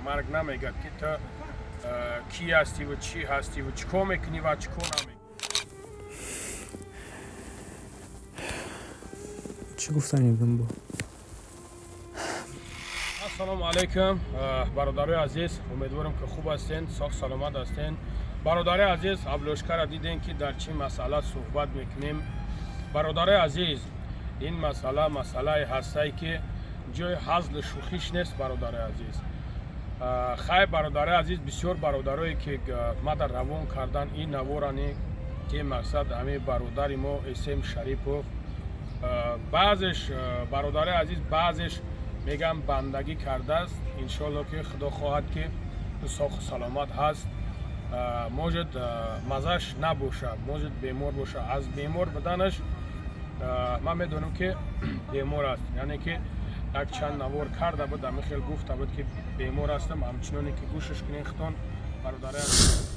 مرگ نمیگد که تو کی هستی و چی هستی و چیکار میکنی و چیکار نمیکنی. چی گفتن این با؟ السلام علیکم برادرای عزیز، امیدوارم که خوب هستین، ساخ سلامت هستین. برادرای عزیز، ابلوشکر دیدین که در چی مسئله صحبت میکنیم. برادرای عزیز، این مسئله هستی که جای هزل شوخیش نیست. برادرای عزیز، خیلی برادرای عزیز، بسیار برادرایی که ما در روان کردن این نوارانی که مقصد همه برادری ما اسم شریفوف، بعضش برادرای عزیز بعضش میگم بندگی کرده است. انشالله که خدا خواهد که ساخ سلامت هست، موجود مزش نباشه، موجود بیمار باشه. از بیمار بدنش من میدونم که بیمار است، یعنی که یک چند نوار کرده بود، همه خیلی گفته بود که بیمار هستم. همچنانی که گوشش کنین خطان برادرای عزیز.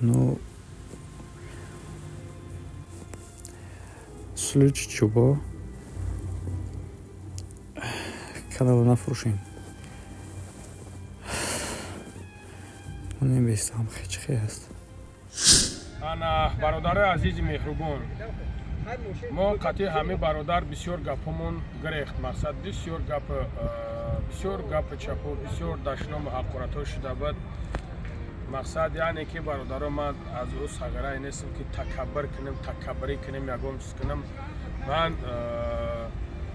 Ну, случай чего? Канал нафрушим. نمیستم خیلی هست. انا برادر عزیز مهربان، ما قطعی همه برادر بسیار گپمون گریخت. مقصد بسیار گپ چپو، بسیار دشنام و حقارت شده بود. مقصد یعنی که برادر من از او سگره نیستم که تکبری کنم یگم کنم.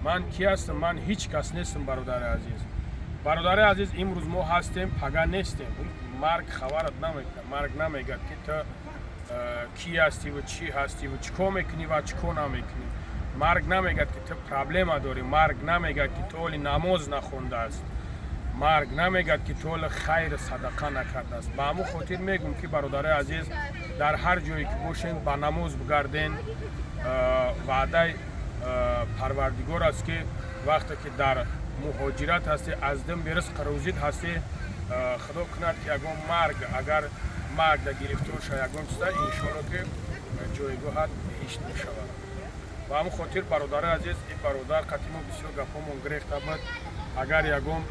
من کی هستم؟ من هیچ کس نیستم. برادر عزیز، برادر عزیز، امروز ما هستیم، پگاه نیستیم. مرگ خبرت نمیکنه، مرگ نمیگه که تو کی هستی و چی هستی و چیکار میکنی و چیکار نمیکنی. مرگ نمیگه که تو پرابلم داری، مرگ نمیگه که تو نماز نخونده است، مرگ نمیگه که تو خیر صدقه نکرده است. با همون خاطر میگم که برادر عزیز، در هر جایی که باشین با نماز بگردین. وعده پروردگار است که وقتی که در مهاجرت هستی، از دم به رزق روزید هستی، خدا کند که یگان مرگ، اگر مرگ در گرفته باشه یگان چیزا، انشالله که جایگاهت بهشت میشود. و همون خاطر برادر عزیز، این برادر قطعی ما بسیار گپامون گریخته بود. اگر یگان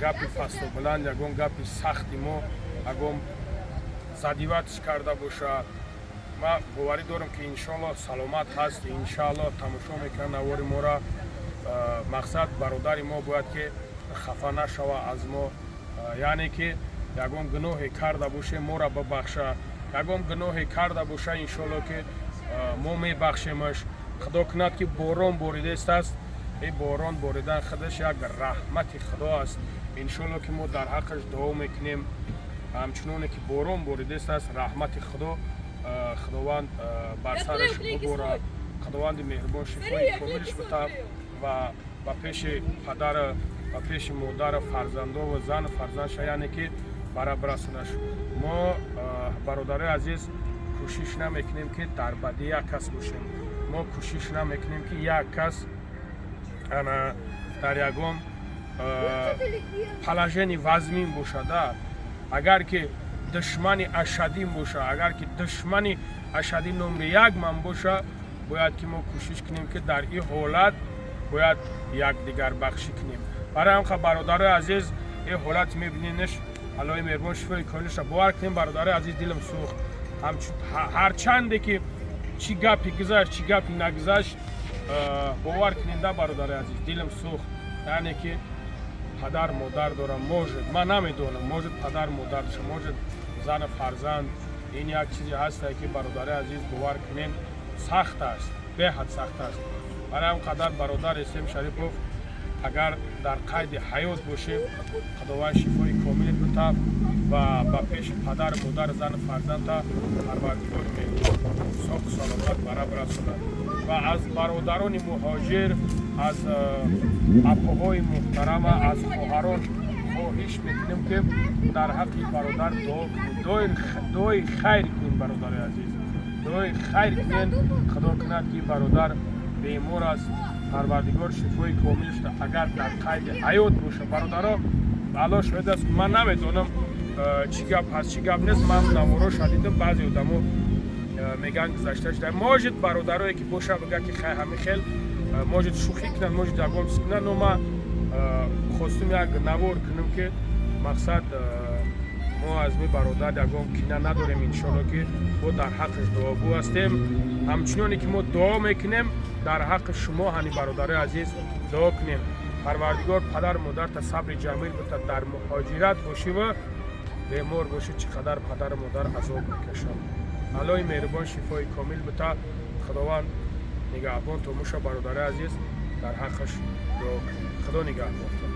گپی فصل بلند، یگان گپی سختی ما یگان زدیوتش کرده باشه، ما باوری دارم که انشالله سلامت هست، انشالله تماشا میکنه نوار ما را. مقصد برادر ما باید که خفه نشوه از ما، یعنی که یگان گناهی کرده باشه ما را ببخشه، یگان گناهی کرده باشه انشالله که ما میبخشیمش. خدا کند که باران باریده است، این باران باریدن خودش یک رحمت خدا است. انشالله که ما در حقش دعا میکنیم، همچنان که باران باریده است، رحمت خدا خداوند بر سرش بباره. خداوند مهربان شفای کاملش بده و پیش پدر و پیش مادر فرزنده و زن فرزندش، یعنی که برای برسونش. ما برادر عزیز کوشش نمیکنیم که در بدی یک کس باشیم، ما کوشش نمیکنیم که یک کس در یگان پلژنی وزمین باشه. اگر که دشمنی اشدی باشه، اگر که دشمنی اشدی نمره یک من باشه، باید که ما کوشش کنیم که در این حالت باید یک دیگر بخشی کنیم. برای همخه برادر عزیز، این حالت میبینینش، الله مهربان شفای کاملش را باور کنیم. برادر عزیز، دلم سوخت. هر چنده که چی گپی گذشت چی گپی نگذشت، باور کنین ده برادر عزیز، دلم سوخت. یعنی که پدر مادر دارم، موجود من نمیدونم، موجود پدر مادر داشته، موجود زن فرزند. این یک چیزی هست که برادر عزیز باور کنین سخت است، به حد سخت است. برای همقدر برادر اسم شریفوف اگر در قید حیات باشه، خداوند شفای کامل بده و با پیش پدر مادر زن فرزند تا پروردگار ساخت سلامت برای برسونه. و از برادران مهاجر، از اپاهای محترم، از خواهران خواهش میکنیم که در حق برادر دعای خیر کنین. برادر عزیز، دعای خیر کنین. خدا کند که برادر بیمار است، پروردگار شفای کاملش ده. اگر در قید حیات باشه برادرها، الله شاهد است که من نمیتونم чӣ гап ҳаст чӣ гап нест. ман наворо шадидам баъзе одамо меган гузашта шуда может бародарое ки боша бигӯя ки ҳами хел может шӯхӣ кунад может ягон чиз кунад, но ман хостум як навор кунам ки мақсад мо аз ми бародар ягон кина надорем. иншоалло ки мо дар ҳаққаш дуогӯ ҳастем. ҳамчуноне ки мо дуо мекунем дар ҳаққи шумо ҳани бародари азиз дуо кунем. парвардигор падар модарта сабри ҷамил бута дар муҳоҷират бошива бемор боши чӣ қадар падару модар азоб мекашад. аллои меҳрубон шифои комил бута худованд нигаҳбон то муша бародари азиз дар ҳаққаш дуо кунем. худо нигаҳбон.